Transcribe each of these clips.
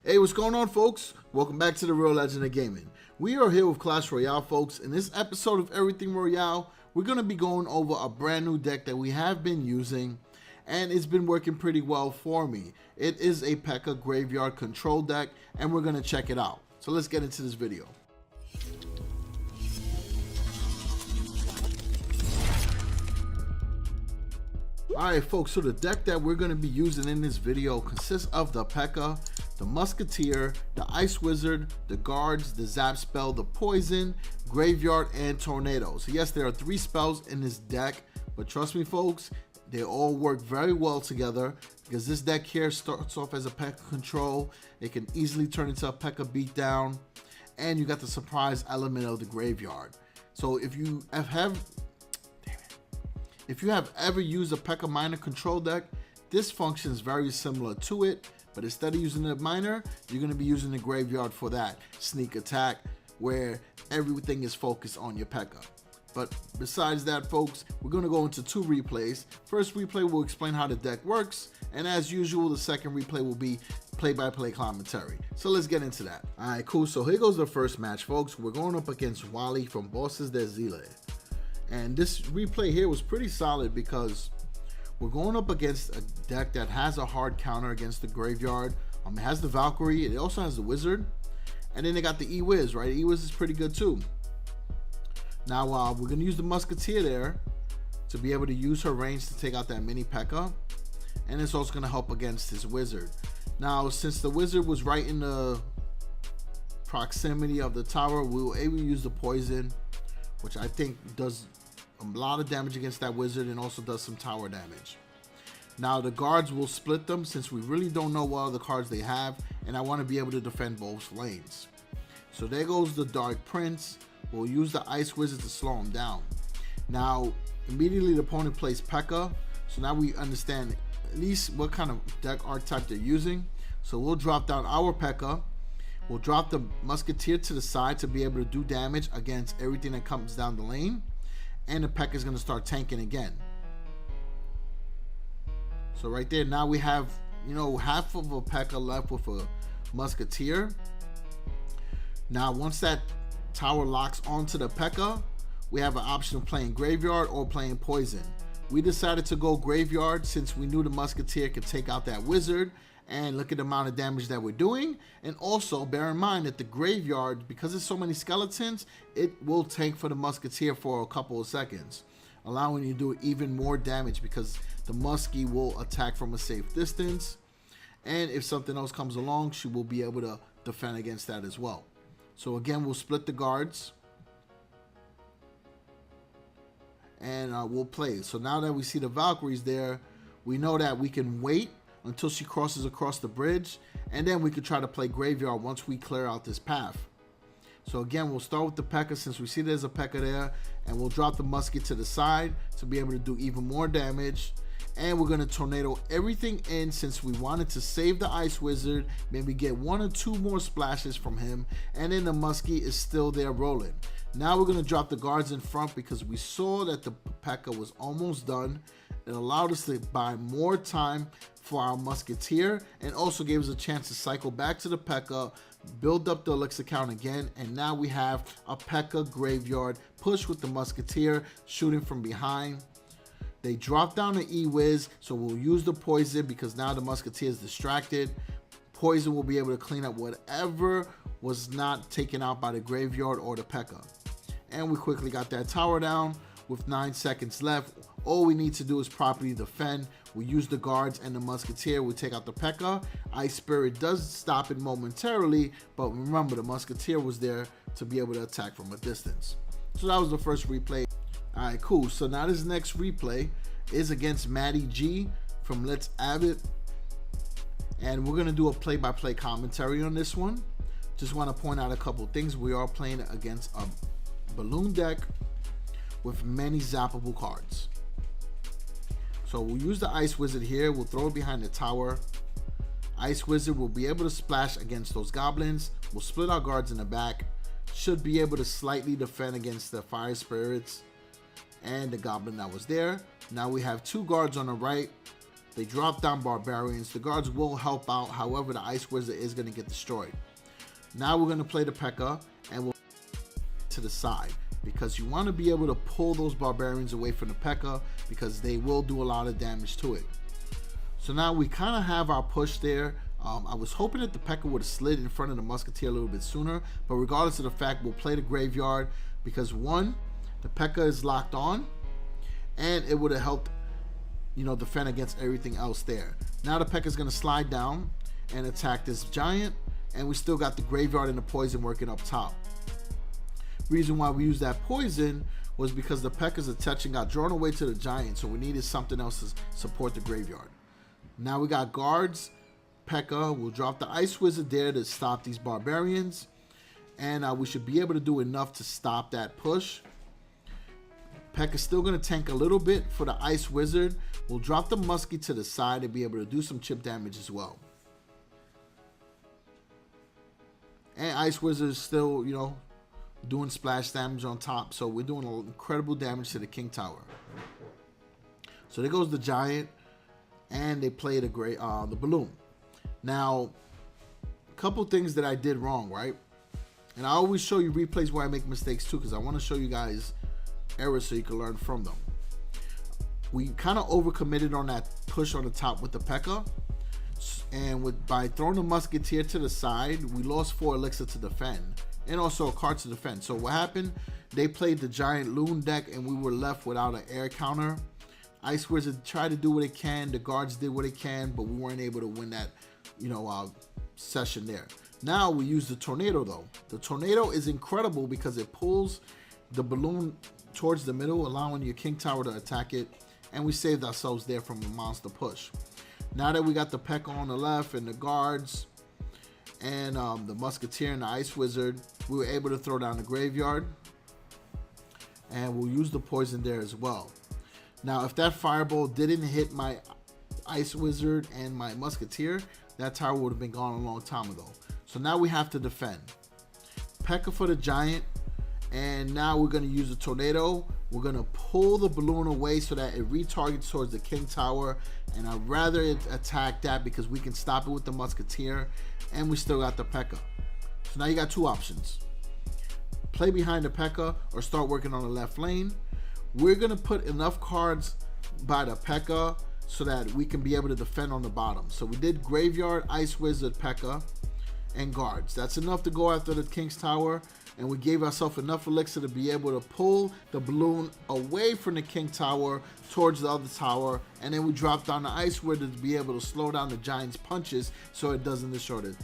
Hey, what's going on, folks? Welcome back to the Real Legend of Gaming. We are here with Clash Royale, folks. In this episode of Everything Royale, we're going to be going over a brand new deck that we have been using, and it's been working pretty well for me. It is a PEKKA Graveyard Control deck, and we're going to check it out. So let's get into this video. Alright, folks, so the deck that we're going to be using in this video consists of the PEKKA, the Musketeer, the Ice Wizard, the Guards, the Zap Spell, the Poison, Graveyard, and Tornado. So yes, there are 3 spells in this deck, but trust me, folks, they all work very well together because this deck here starts off as a PEKKA control. It can easily turn into a PEKKA beatdown, and you got the surprise element of the Graveyard. So if you have ever used a PEKKA Miner control deck, this functions very similar to it, but instead of using the Miner, you're going to be using the Graveyard for that sneak attack where everything is focused on your PEKKA. But besides that, folks, we're going to go into 2 replays. First replay will explain how the deck works, and as usual, the second replay will be play-by-play commentary. So let's get into that. Alright, cool. So here goes the first match, folks. We're going up against Wally from Bosses de Zile. And this replay here was pretty solid because we're going up against a deck that has a hard counter against the Graveyard. It has the Valkyrie, it also has the Wizard, and then they got the E-Wiz, right? E-Wiz is pretty good too. Now we're going to use the Musketeer there to be able to use her range to take out that mini PEKKA, and it's also going to help against his Wizard. Now, since the Wizard was right in the proximity of the tower, we were able to use the Poison, which I think does a lot of damage against that Wizard and also does some tower damage. Now the Guards will split them since we really don't know what other cards they have, and I want to be able to defend both lanes. So there goes the Dark Prince. We'll use the Ice Wizard to slow him down. Now immediately the opponent plays PEKKA, so now we understand at least what kind of deck archetype they're using. So we'll drop down our PEKKA. We'll drop the Musketeer to the side to be able to do damage against everything that comes down the lane. And the PEKKA is going to start tanking again. So right there, now we have, half of a PEKKA left with a Musketeer. Now once that tower locks onto the PEKKA, we have an option of playing Graveyard or playing Poison. We decided to go Graveyard since we knew the Musketeer could take out that Wizard, and look at the amount of damage that we're doing. And also bear in mind that the Graveyard, because there's so many skeletons, it will tank for the Musketeer for a couple of seconds, allowing you to do even more damage because the Muskie will attack from a safe distance, and if something else comes along, she will be able to defend against that as well. So again, we'll split the Guards and we'll play. So now that we see the Valkyries there, we know that we can wait until she crosses across the bridge, and then we could try to play Graveyard once we clear out this path. So again, we'll start with the PEKKA since we see there's a PEKKA there, and we'll drop the Musket to the side to be able to do even more damage. And we're going to Tornado everything in since we wanted to save the Ice Wizard, maybe get 1 or 2 more splashes from him, and then the Muskie is still there rolling. Now we're going to drop the Guards in front because we saw that the PEKKA was almost done. It allowed us to buy more time for our Musketeer and also gave us a chance to cycle back to the PEKKA, build up the elixir count again, and now we have a PEKKA Graveyard push with the Musketeer shooting from behind. They drop down the E-Wiz, so we'll use the Poison because now the Musketeer is distracted. Poison will be able to clean up whatever was not taken out by the Graveyard or the PEKKA. And we quickly got that tower down with 9 seconds left. All we need to do is properly defend. We use the Guards and the Musketeer. We take out the PEKKA. Ice Spirit does stop it momentarily, but remember the Musketeer was there to be able to attack from a distance. So that was the first replay. Alright, cool. So now this next replay is against Maddie G from Let's Avid. And we're going to do a play-by-play commentary on this one. Just want to point out a couple things. We are playing against a balloon deck with many zappable cards. So we'll use the Ice Wizard here. We'll throw it behind the tower. Ice Wizard will be able to splash against those goblins. We'll split our Guards in the back. Should be able to slightly defend against the Fire Spirits and the Goblin that was there. Now we have 2 Guards on the right. They drop down barbarians. The guards will help out. However, the Ice Wizard is going to get destroyed. Now we're going to play the PEKKA and we'll to the side, because you want to be able to pull those barbarians away from the PEKKA, because they will do a lot of damage to it. So now we kind of have our push there. I was hoping that the PEKKA would have slid in front of the Musketeer a little bit sooner, but regardless of the fact, we'll play the Graveyard, because one, the PEKKA is locked on, and it would have helped, you know, defend against everything else there. Now the PEKKA is going to slide down and attack this giant, and we still got the Graveyard and the poison working up top. Reason why we used that poison was because the PEKKA's attention got drawn away to the giant, so we needed something else to support the Graveyard. Now we got guards. PEKKA will drop the Ice Wizard there to stop these barbarians, and we should be able to do enough to stop that push. PEKKA's still going to tank a little bit for the Ice Wizard. We'll drop the Muskie to the side and be able to do some chip damage as well. And Ice Wizard is still, you know, doing splash damage on top, so we're doing incredible damage to the King Tower. So there goes the giant, and they play the balloon. Now, a couple things that I did wrong, right? And I always show you replays where I make mistakes too, because I want to show you guys errors so you can learn from them. We kind of overcommitted on that push on the top with the PEKKA, and by throwing the Musketeer to the side, we lost 4 elixir to defend, and also a card to defend. So what happened? They played the giant loon deck, and we were left without an air counter. Ice Wizard tried to do what it can. The guards did what it can, but we weren't able to win that, you know, session there. Now we use the tornado though. The tornado is incredible because it pulls the balloon towards the middle, allowing your King Tower to attack it, and we saved ourselves there from a monster push. Now that we got the PEKKA on the left and the guards and the Musketeer and the Ice Wizard, we were able to throw down the Graveyard, and we'll use the poison there as well. Now, if that fireball didn't hit my Ice Wizard and my Musketeer, that tower would have been gone a long time ago. So now we have to defend. PEKKA for the giant, and now we're going to use the tornado. We're going to pull the balloon away so that it retargets towards the King Tower, and I'd rather it attack that because we can stop it with the Musketeer, and we still got the PEKKA. So now you got 2 options. Play behind the PEKKA or start working on the left lane. We're going to put enough cards by the PEKKA so that we can be able to defend on the bottom. So we did Graveyard, Ice Wizard, PEKKA, and guards. That's enough to go after the King's Tower, and we gave ourselves enough elixir to be able to pull the balloon away from the King Tower towards the other tower, and then we dropped down the Ice Wizard to be able to slow down the giant's punches so it doesn't destroy the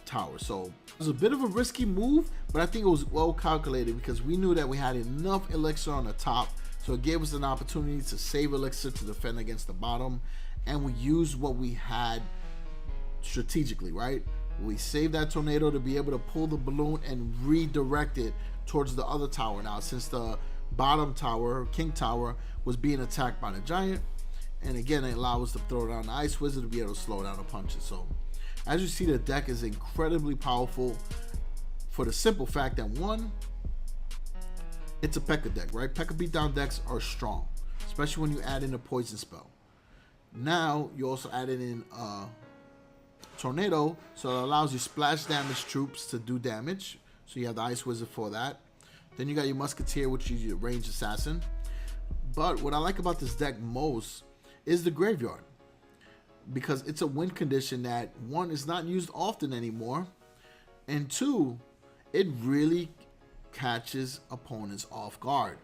tower. So it was a bit of a risky move, but I think it was well calculated because we knew that we had enough elixir on the top. So it gave us an opportunity to save elixir to defend against the bottom, and we used what we had strategically, right? We saved that tornado to be able to pull the balloon and redirect it towards the other tower. Now, since the bottom tower, King Tower, was being attacked by the giant, and again, it allowed us to throw down the Ice Wizard to be able to slow down the punches. So, as you see, the deck is incredibly powerful for the simple fact that, one, it's a PEKKA deck, right? PEKKA beatdown decks are strong, especially when you add in a poison spell. Now, you also added in tornado, so it allows you splash damage troops to do damage. So you have the Ice Wizard for that. Then you got your Musketeer, which is your ranged assassin. But what I like about this deck most is the Graveyard, because it's a win condition that, one, is not used often anymore, and two, it really catches opponents off guard,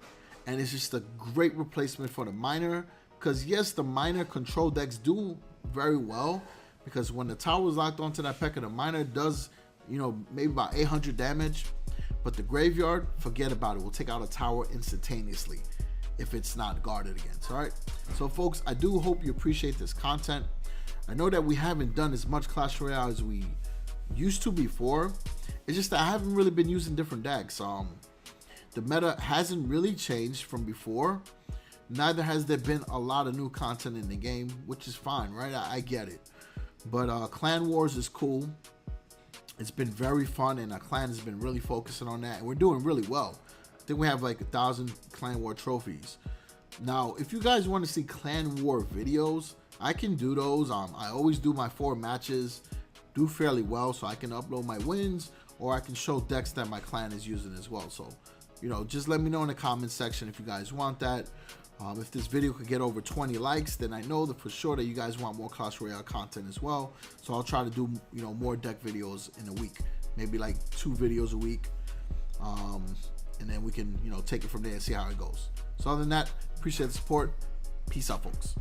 and it's just a great replacement for the miner. Because yes, the miner control decks do very well, because when the tower is locked onto that PEKKA, the miner does, you know, maybe about 800 damage, but the Graveyard, forget about it. We'll take out a tower instantaneously if it's not guarded against. All right, so folks, I do hope you appreciate this content. I know that we haven't done as much Clash Royale as we used to before. It's just that I haven't really been using different decks. The meta hasn't really changed from before. Neither has there been a lot of new content in the game, which is fine, right? I get it. But Clan Wars is cool. It's been very fun, and our clan has been really focusing on that, and we're doing really well. I think we have like 1,000 Clan War trophies. Now, if you guys want to see Clan War videos, I can do those. I always do my 4 matches, do fairly well, so I can upload my wins, or I can show decks that my clan is using as well. So, you know, just let me know in the comment section if you guys want that. If this video could get over 20 likes, then I know that for sure that you guys want more Clash Royale content as well. So I'll try to do, you know, more deck videos in a week, maybe like 2 videos a week, and then we can, you know, take it from there and see how it goes. So other than that, appreciate the support. Peace out, folks.